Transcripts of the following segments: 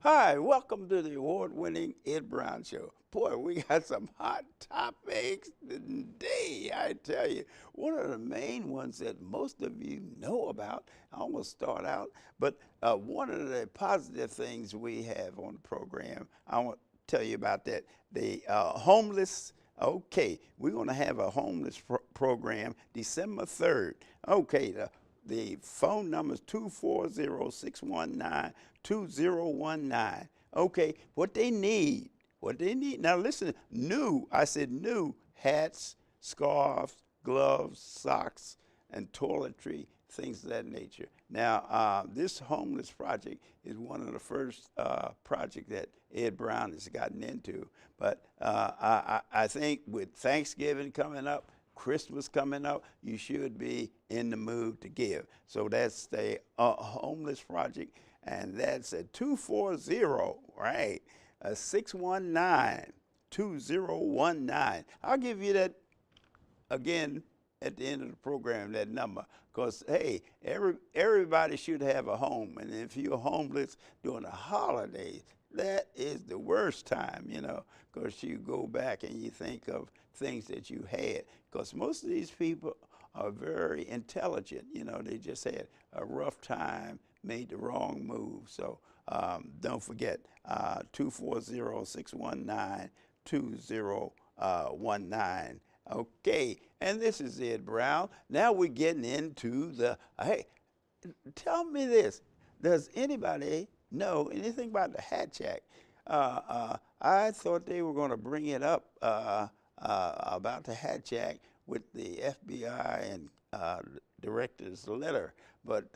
Hi, welcome to the award-winning Ed Brown Show. Boy, we got some hot topics today, I tell you. One of the main ones that most of you know about, I almost start out, but one of the positive things we have on the program, I want to tell you about that. The homeless. Okay, we're going to have a homeless program December 3rd. Okay, the phone number is 240-619-2019. Okay, what they need. Now listen, I said new hats, scarves, gloves, socks, and toiletry, things of that nature. Now, this homeless project is one of the first projects that Ed Brown has gotten into. But I think with Thanksgiving coming up, Christmas coming up, you should be in the mood to give. So that's the homeless project, and that's at 240, right? 619-2019. I'll give you that again at the end of the program, that number, because hey, everybody should have a home, and if you're homeless during the holidays, that is the worst time, because you go back and you think of things that you had, because most of these people are very intelligent. They just had a rough time, made the wrong move. So don't forget, 240-619-2019. Okay, and this is Ed Brown. Now we're getting into hey, tell me this. Does anybody know anything about the Hatch Act? I thought they were going to bring it up about the Hatch Act with the FBI and director's letter. But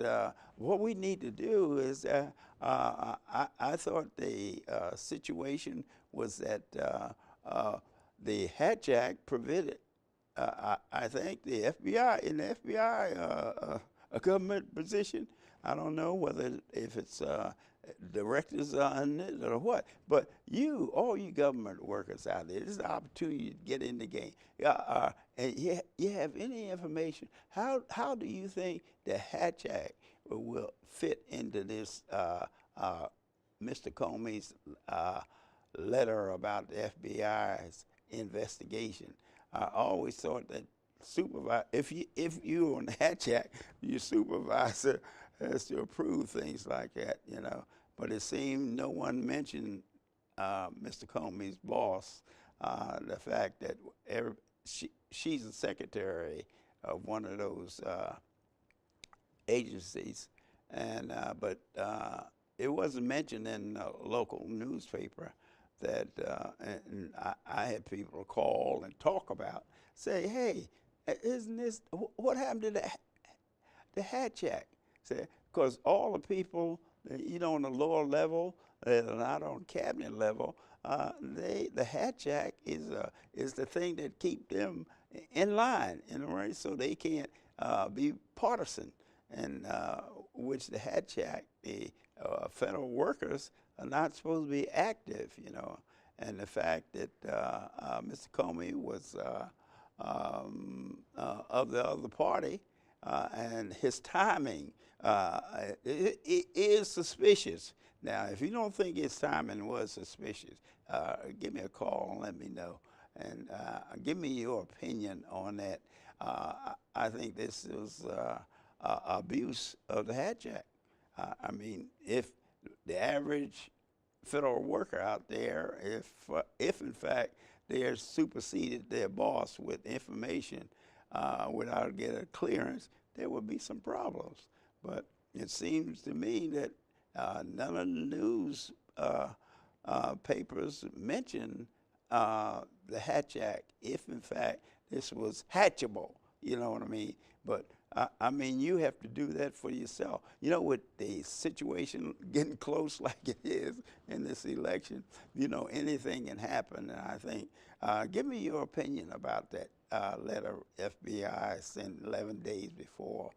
what we need to do is, I thought the situation was that the Hatch Act prevented, I think, the FBI, in the FBI, a government position. I don't know whether if it's directors on it or what, but all you government workers out there, this is the opportunity to get in the game. And you have any information? How do you think the Hatch Act will fit into this Mr. Comey's letter about the FBI's investigation? I always thought that if you on the Hatch Act, your supervisor has to approve things like that, But it seemed no one mentioned Mr. Comey's boss, the fact that she's the secretary of one of those agencies, and but it wasn't mentioned in the local newspaper that, and I had people call and talk about, say, hey, isn't this, what happened to the Hatch Act? Because all the people, on the lower level that are not on cabinet level, the Hatch Act is the thing that keep them in line, right? So they can't be partisan, and which the Hatch Act, the federal workers are not supposed to be active, and the fact that Mr. Comey was of the other party, and his timing it is suspicious. Now, if you don't think his timing was suspicious, give me a call and let me know, and give me your opinion on that. I think this is abuse of the Hatch Act. I mean, if the average federal worker out there, if in fact they have superseded their boss with information without getting a clearance, there would be some problems. But it seems to me that none of the news papers mention the Hatch Act, if in fact this was hatchable, you know what I mean? But I mean, you have to do that for yourself. With the situation getting close like it is in this election, anything can happen. And I think, give me your opinion about that letter FBI sent 11 days before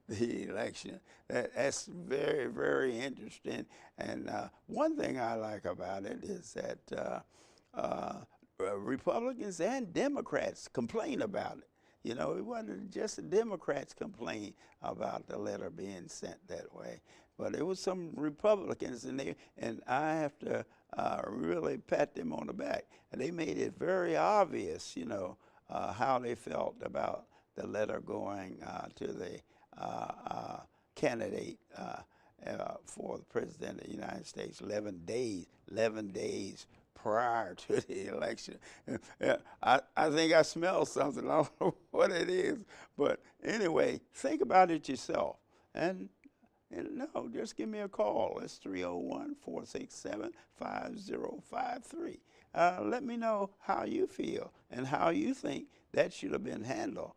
the election. That's very, very interesting. And one thing I like about it is that Republicans and Democrats complain about it. It wasn't just the Democrats complain about the letter being sent that way. but there was some Republicans in there, and I have to really pat them on the back. And they made it very obvious, how they felt about the letter going to the candidate for the president of the United States 11 days prior to the election. I think I smell something. I don't know what it is. But anyway, think about it yourself. And no, just give me a call. It's 301-467-5053. Let me know how you feel and how you think that should have been handled.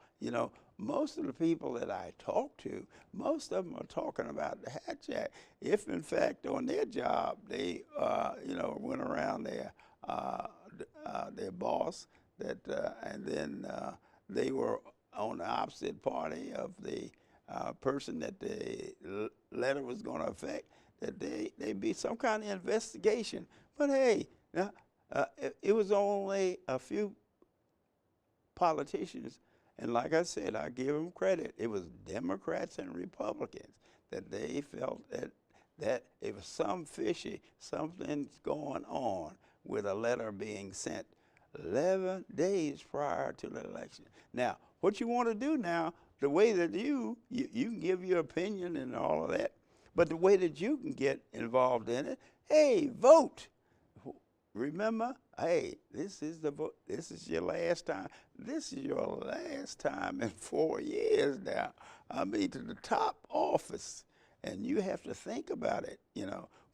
Most of the people that I talk to, most of them are talking about the Hatch Act. If, in fact, on their job, they, went around their boss, and then they were on the opposite party of the person that the letter was going to affect, that there'd be some kind of investigation. But hey, it was only a few politicians. And like I said, I give them credit. It was Democrats and Republicans that they felt that it was something's going on with a letter being sent 11 days prior to the election. Now, what you want to do now, the way that you can give your opinion and all of that, but the way that you can get involved in it, hey, vote. Remember, hey, this is the vote. This is your last time. This is your last time in 4 years now. I mean, to the top office. And you have to think about it,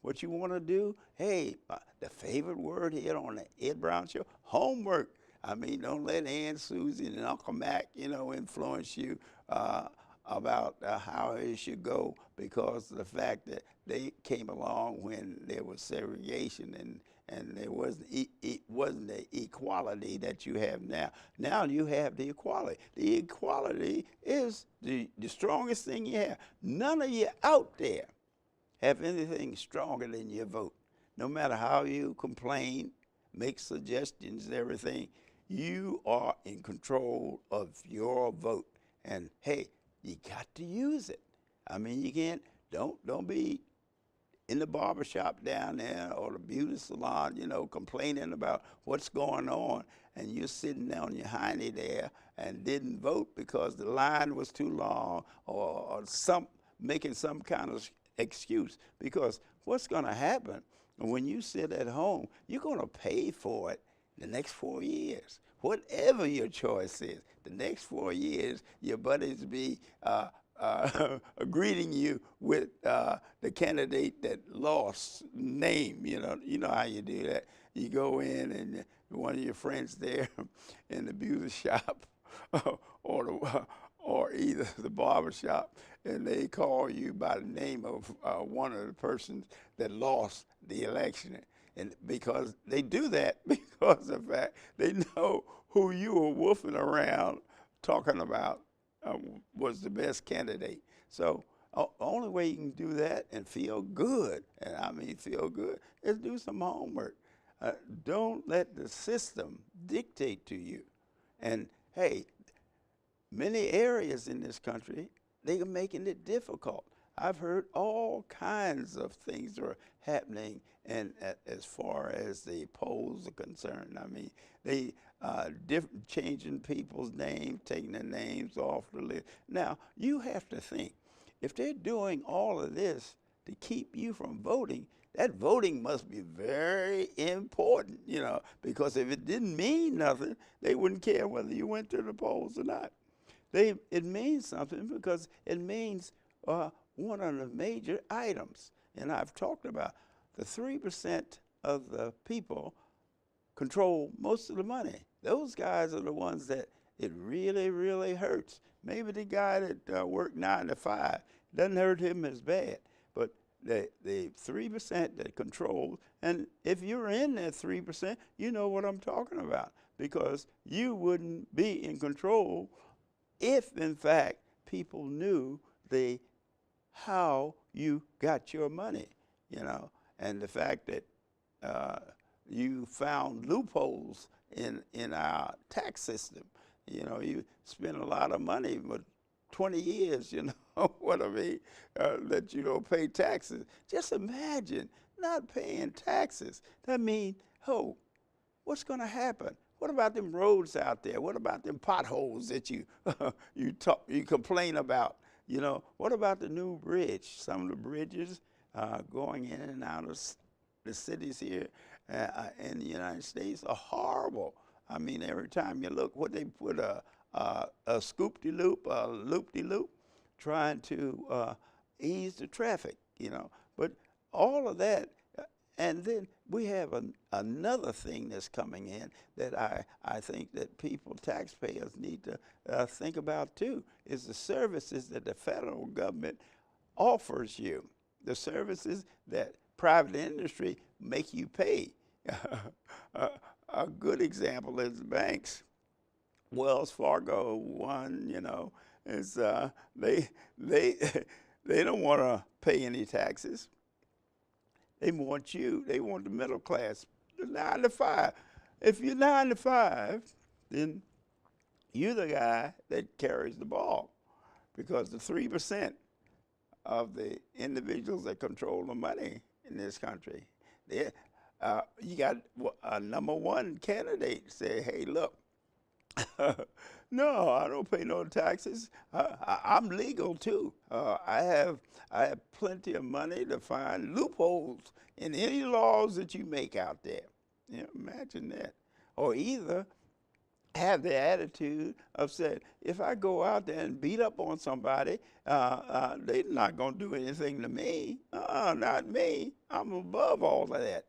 what you want to do. Hey, the favorite word here on the Ed Brown Show, homework. I mean, don't let Aunt Susie and Uncle Mac, influence you about how it should go, because of the fact that they came along when there was segregation and there wasn't the equality that you have now. Now you have the equality. The equality is the strongest thing you have. None of you out there have anything stronger than your vote. No matter how you complain, make suggestions, everything, you are in control of your vote. And hey, you got to use it. I mean, you can't, don't be in the barbershop down there or the beauty salon, complaining about what's going on, and you're sitting on your hiney there and didn't vote because the line was too long, or making some kind of excuse. Because what's going to happen when you sit at home, you're going to pay for it the next 4 years. Whatever your choice is, the next 4 years, your buddies be greeting you with the candidate that lost name. You know how you do that. You go in and one of your friends there in the beauty shop or either the barber shop, and they call you by the name of one of the persons that lost the election. And because they do that because of the fact they know who you were woofing around talking about was the best candidate. So only way you can do that and feel good, and I mean feel good, is do some homework. Don't let the system dictate to you. And hey, many areas in this country, they are making it difficult. I've heard all kinds of things are happening, and as far as the polls are concerned, I mean, they changing people's names, taking their names off the list. Now, you have to think, if they're doing all of this to keep you from voting, that voting must be very important, because if it didn't mean nothing, they wouldn't care whether you went to the polls or not. It means something because it means one of the major items. And I've talked about the 3% of the people control most of the money. Those guys are the ones that it really, really hurts. Maybe the guy that worked 9 to 5 doesn't hurt him as bad, but the 3% that controls, and if you're in that 3%, you know what I'm talking about, because you wouldn't be in control if, in fact, people knew how you got your money, and the fact that you found loopholes in our tax system. You spend a lot of money, but 20 years, you know what I mean, that you don't pay taxes. Just imagine not paying taxes. That means, oh, what's going to happen? What about them roads out there? What about them potholes that you complain about? You know, what about the new bridge? Some of the bridges going in and out of the cities here in the United States are horrible. I mean, every time you look, what they put a scoop-de-loop, a loop-de-loop, trying to ease the traffic, you know. But all of that, and then we have another thing that's coming in that I think that people, taxpayers, need to think about too, is the services that the federal government offers you, the services that private industry make you pay. A good example is banks. Wells Fargo, one, you know, is they they don't want to pay any taxes. They want the middle class, the 9 to 5. If you're 9 to 5, then you're the guy that carries the ball, because the 3% of the individuals that control the money in this country, you got a number one candidate say, hey, look, no, I don't pay no taxes. I'm legal too. I have plenty of money to find loopholes in any laws that you make out there. You know, imagine that. Or either have the attitude of saying, if I go out there and beat up on somebody, they're not going to do anything to me. Not me. I'm above all of that.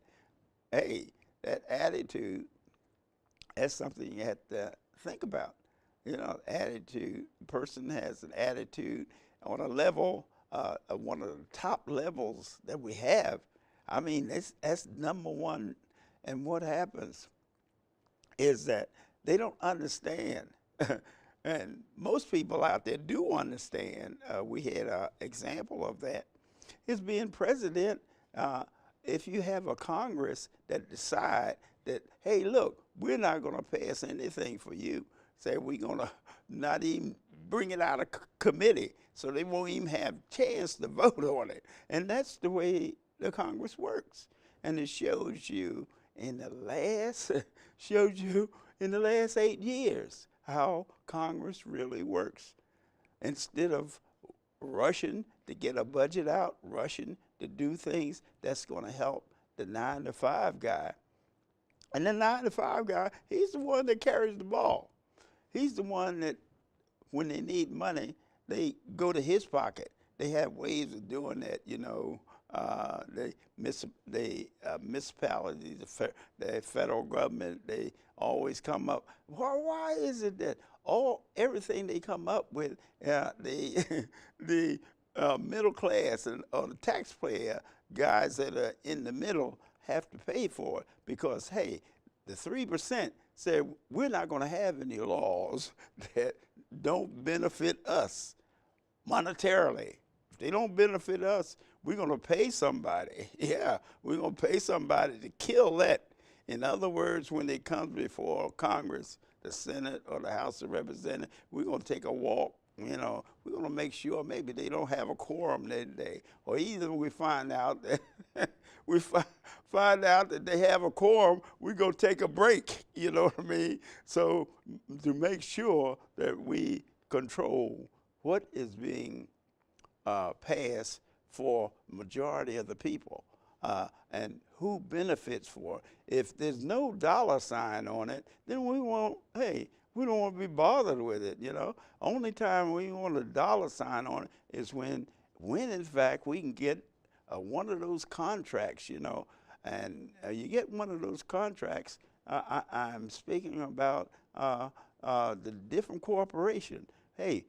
Hey, that attitude, that's something you have to think about. You know, attitude, a person has an attitude on a level, one of the top levels that we have. I mean, that's number one. And what happens is that they don't understand. And most people out there do understand. We had an example of that. It's being president. If you have a Congress that decide that, hey, look, we're not going to pass anything for you. Say we're going to not even bring it out of committee, so they won't even have a chance to vote on it. And that's the way the Congress works. And it shows you in the last 8 years how Congress really works. Instead of rushing to get a budget out, rushing to do things that's going to help the 9 to 5 guy. And the 9 to 5 guy, he's the one that carries the ball. He's the one that, when they need money, they go to his pocket. They have ways of doing that, you know. The municipalities, the federal government, they always come up. Why is it that everything they come up with, the middle class or the taxpayer guys that are in the middle have to pay for it? Because, hey, the 3% said we're not going to have any laws that don't benefit us monetarily. If they don't benefit us, we're going to pay somebody. Yeah, we're going to pay somebody to kill that. In other words, when it comes before Congress, the Senate or the House of Representatives, we're going to take a walk. You know, we're going to make sure maybe they don't have a quorum that day. Or either we find out that find out that they have a quorum, we're going to take a break. You know what I mean? So to make sure that we control what is being passed for majority of the people, and who benefits for it. If there's no dollar sign on it, then we don't want to be bothered with it, you know. Only time we want a dollar sign on it is when in fact we can get one of those contracts, you know. And you get one of those contracts, I'm speaking about the different corporation. Hey,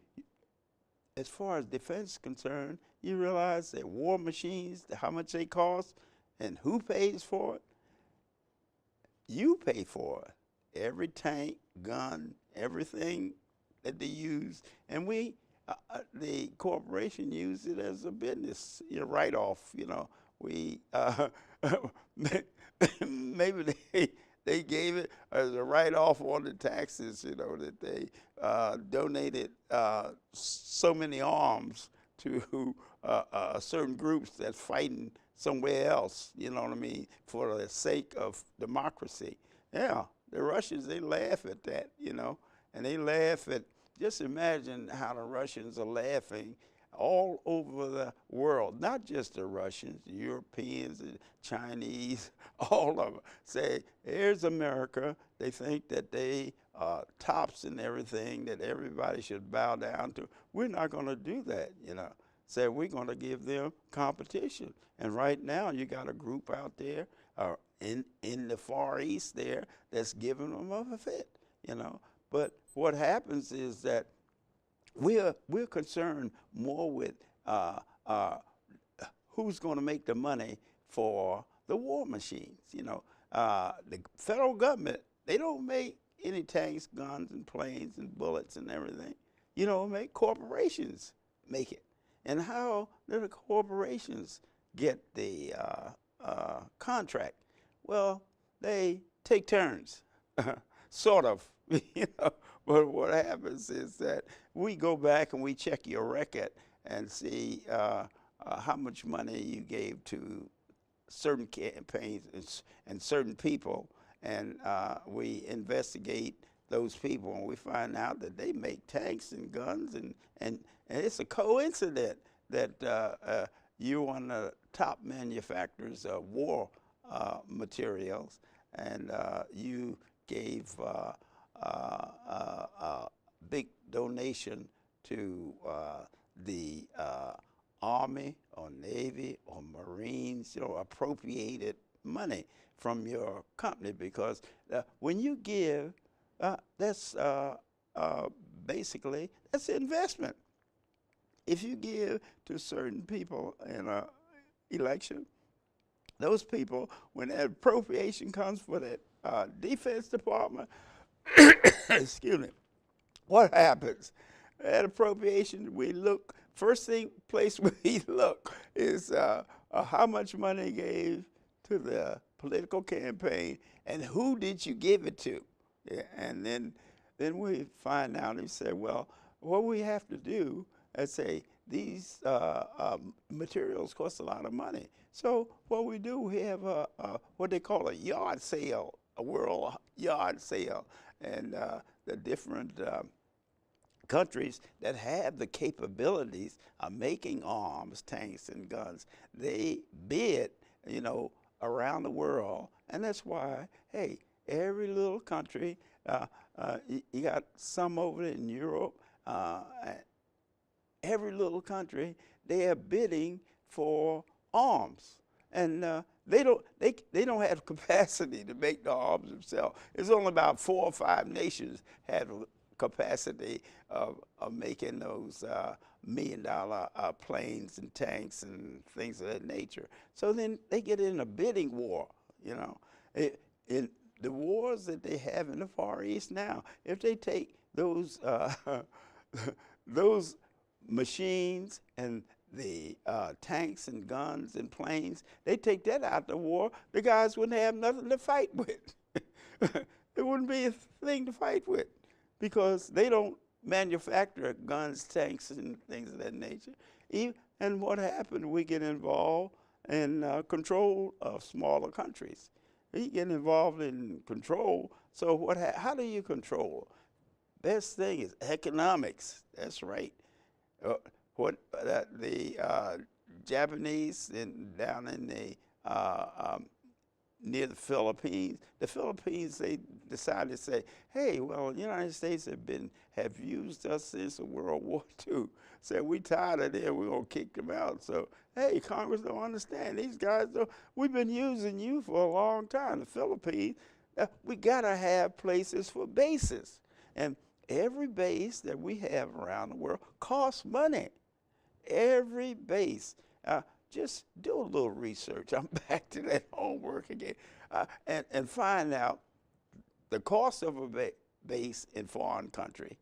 as far as defense is concerned, you realize that war machines, how much they cost, and who pays for it? You pay for it. Every tank, gun, everything that they use, and the corporation use it as a business, write-off. You know, maybe they gave it as a write-off on the taxes, you know, that they donated so many arms to certain groups that's fighting somewhere else, you know what I mean, for the sake of democracy. Yeah, the Russians, they laugh at that, you know, and they laugh at, just imagine how the Russians are laughing all over the world, not just the Russians, the Europeans, the Chinese, all of them say, here's America. They think that they are tops and everything, that everybody should bow down to. We're not going to do that, you know. Say we're going to give them competition. And right now you got a group out there in the Far East there that's giving them a fit, you know. But what happens is that we're concerned more with who's going to make the money for the war machines. You know, the federal government, they don't make any tanks, guns, and planes and bullets and everything. You know, make corporations make it. And how do the corporations get the contract? Well, they take turns, sort of. You know, but what happens is that we go back and we check your record and see how much money you gave to certain campaigns and certain people, and we investigate those people, and we find out that they make tanks and guns, and it's a coincidence that you're one of the top manufacturers of war materials, and you gave a big donation to the Army or Navy or Marines, you know, appropriated money from your company, because when you give, that's basically, that's investment. If you give to certain people in an election, those people, when that appropriation comes for that Defense Department, excuse me, what happens? That appropriation, we look, first place we look is how much money gave to the political campaign and who did you give it to? Yeah, and then we find out and say, well, what we have to do is say, these materials cost a lot of money. So what we do, we have what they call a yard sale, a world yard sale. And the different countries that have the capabilities of making arms, tanks, and guns, they bid, you know, around the world. And that's why, hey, every little country, you got some over in Europe, every little country, they are bidding for arms. And they don't have capacity to make the arms themselves. It's only about 4 or 5 nations have capacity of making those $1 million planes and tanks and things of that nature. So then they get in a bidding war, you know. In the wars that they have in the Far East now, if they take those those machines and the tanks and guns and planes, they take that out the war, the guys wouldn't have nothing to fight with. There wouldn't be a thing to fight with, because they don't manufacture guns, tanks, and things of that nature. And what happened, we get involved in control of smaller countries. We get involved in control, so how do you control? Best thing is economics, that's right. The Japanese down in the near the Philippines, they decided to say, hey, well, the United States have used us since World War II. So we tired of them, we're gonna kick them out. So hey, Congress don't understand. These guys we've been using you for a long time. The Philippines, we gotta have places for bases. And every base that we have around the world costs money. Every base. Just do a little research. I'm back to that homework again. And find out the cost of a base in foreign country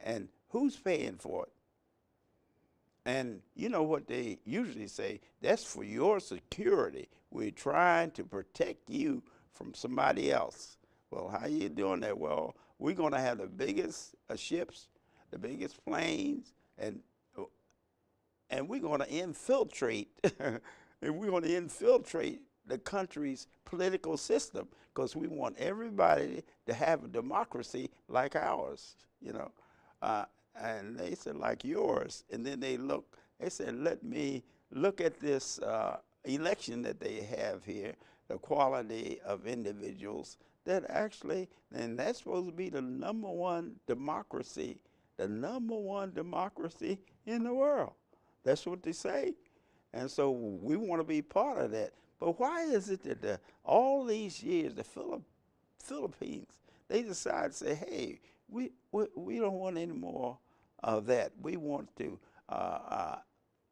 and who's paying for it. And you know what they usually say, that's for your security. We're trying to protect you from somebody else. Well, how you doing that? Well, we're going to have the biggest ships, the biggest planes, and we're going to infiltrate, and we're going to infiltrate the country's political system because we want everybody to have a democracy like ours, you know. And they said, like yours. And then they said, let me look at this election that they have here, the quality of individuals that actually, and that's supposed to be the #1 democracy, the #1 democracy in the world. That's what they say. And so we want to be part of that. But why is it that all these years, the Philippines, they decide to say, hey, we don't want any more of that. We want to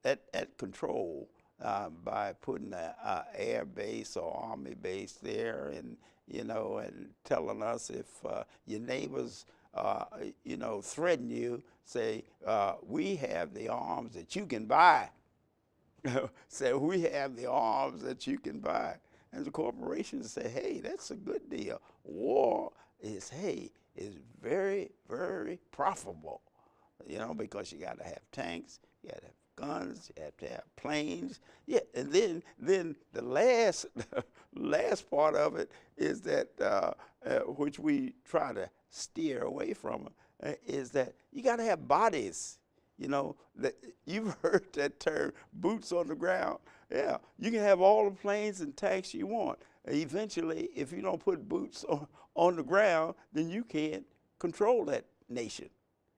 at control by putting an air base or army base there, and and telling us if your neighbors threaten you, say we have the arms that you can buy. Say we have the arms that you can buy, and the corporations say, hey, that's a good deal. War is very, very profitable, because you got to have tanks, you got to have guns, you have to have planes. Yeah, and then the last part of it is that which we try to steer away from, is that you got to have bodies. That you've heard that term, boots on the ground. Yeah, you can have all the planes and tanks you want. Eventually, if you don't put boots on the ground, then you can't control that nation.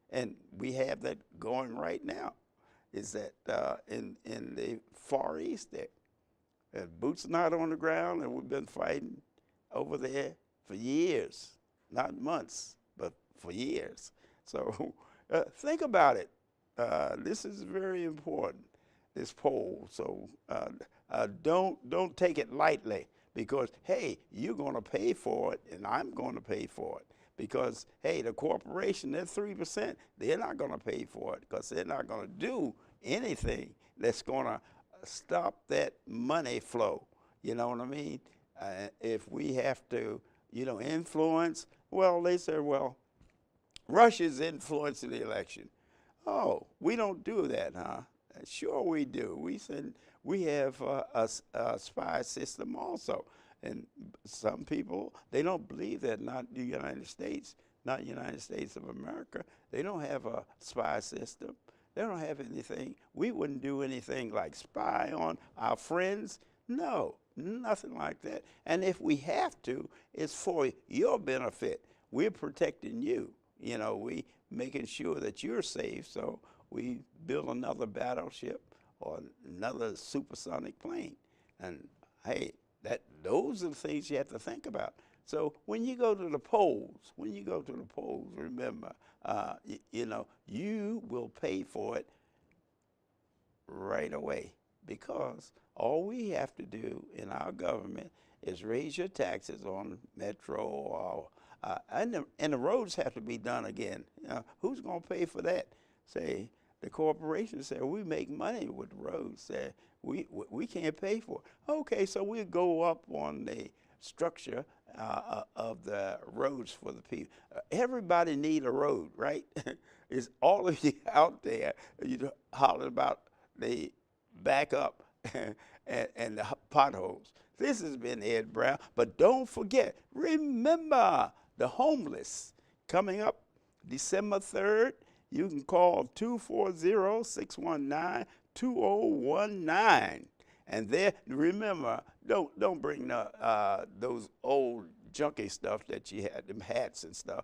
And we have that going right now. Is that in the Far East there? Boots not on the ground, and we've been fighting over there for years, not months, but for years. So think about it. This is very important, this poll. So don't take it lightly, because, hey, you're going to pay for it, and I'm going to pay for it. Because, hey, the corporation, they're 3%. They're not going to pay for it because they're not going to do anything that's going to stop that money flow. You know what I mean? If we have to, influence, well, they say, well, Russia's influencing the election. Oh, we don't do that, huh? Sure we do. We have a spy system also. And some people, they don't believe that, not the United States, not United States of America. They don't have a spy system. They don't have anything. We wouldn't do anything like spy on our friends. No, nothing like that. And if we have to, it's for your benefit. We're protecting you. We making sure that you're safe, so we build another battleship or another supersonic plane. And hey, those are the things you have to think about. So when you go to the polls, remember, you will pay for it right away, because all we have to do in our government is raise your taxes on metro, or and the roads have to be done again. Who's going to pay for that? Say, the corporations say, we make money with roads. Say, we can't pay for it. Okay, so we'll go up on the structure of the roads for the people. Everybody need a road, right? It's all of you out there, you holler about the backup and the potholes. This has been Ed Brown, but don't forget, remember the homeless coming up December 3rd. You can call 240-619-2019. And there, remember, don't bring those old junky stuff that you had, them hats and stuff.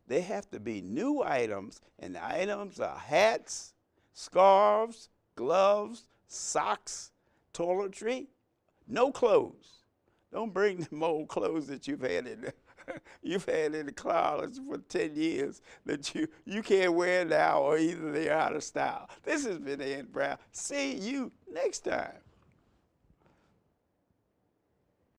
They have to be new items, and the items are hats, scarves, gloves, socks, toiletry, no clothes. Don't bring them old clothes that you've had in the closet for 10 years that you can't wear now, or either they're out of style. This has been Ed Brown. See you next time.